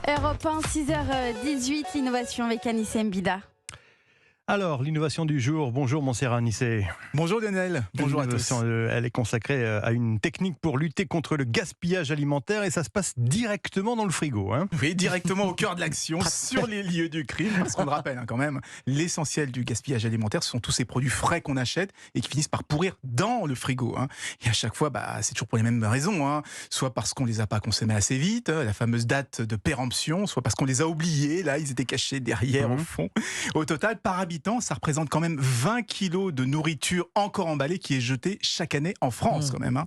Europe 1, 6h18, l'innovation avec Anissé Mbida. Alors, l'innovation du jour. Bonjour Montserrat Anissé. Bonjour Lionel, bonjour à tous. Elle est consacrée à une technique pour lutter contre le gaspillage alimentaire et ça se passe directement dans le frigo. Oui, directement au cœur de l'action, sur les lieux du crime. Parce qu'on le rappelle quand même, l'essentiel du gaspillage alimentaire, ce sont tous ces produits frais qu'on achète et qui finissent par pourrir dans le frigo. Et à chaque fois, c'est toujours pour les mêmes raisons. Soit parce qu'on les a pas consommés assez vite, la fameuse date de péremption, soit parce qu'on les a oubliés, là ils étaient cachés derrière au fond. Au total, par habitant, ça représente quand même 20 kilos de nourriture encore emballée qui est jetée chaque année en France quand même.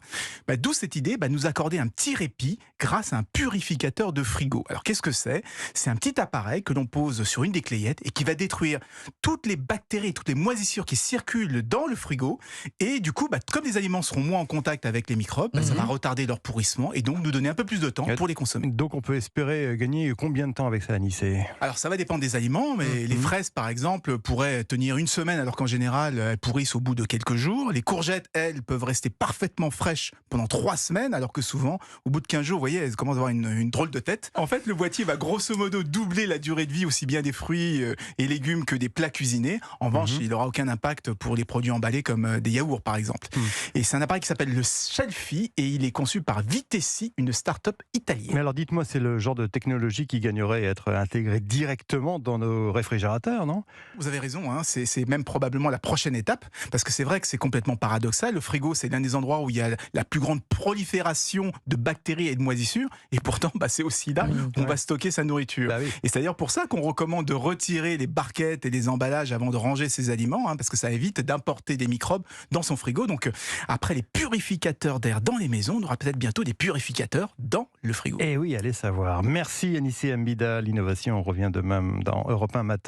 D'où cette idée, nous accorder un petit répit grâce à un purificateur de frigo. Alors qu'est-ce que c'est ? C'est un petit appareil que l'on pose sur une des clayettes et qui va détruire toutes les bactéries, toutes les moisissures qui circulent dans le frigo. Et du coup, comme les aliments seront moins en contact avec les microbes, ça va retarder leur pourrissement et donc nous donner un peu plus de temps pour les consommer. Donc on peut espérer gagner combien de temps avec ça, Anissé ? Alors ça va dépendre des aliments, mais les fraises par exemple pourraient tenir une semaine alors qu'en général elles pourrissent au bout de quelques jours. Les courgettes, elles, peuvent rester parfaitement fraîches pendant 3 semaines alors que souvent au bout de 15 jours, vous voyez, elles commencent à avoir une drôle de tête. En fait, le boîtier va grosso modo doubler la durée de vie aussi bien des fruits et légumes que des plats cuisinés. En revanche, il n'aura aucun impact pour les produits emballés comme des yaourts par exemple. Et c'est un appareil qui s'appelle le Shelfie et il est conçu par Vitessi, une start-up italienne. Mais alors dites-moi, c'est le genre de technologie qui gagnerait à être intégrée directement dans nos réfrigérateurs, non ? Vous avez raison, c'est même probablement la prochaine étape, parce que c'est vrai que c'est complètement paradoxal. Le frigo, c'est l'un des endroits où il y a la plus grande prolifération de bactéries et de moisissures, et pourtant, c'est aussi là où on va stocker sa nourriture. Oui. Et c'est d'ailleurs pour ça qu'on recommande de retirer les barquettes et les emballages avant de ranger ses aliments, parce que ça évite d'importer des microbes dans son frigo. Donc, après les purificateurs d'air dans les maisons, on aura peut-être bientôt des purificateurs dans le frigo. Eh oui, allez savoir. Merci Anissé Mbida. L'innovation, on revient demain dans Europe 1 matin.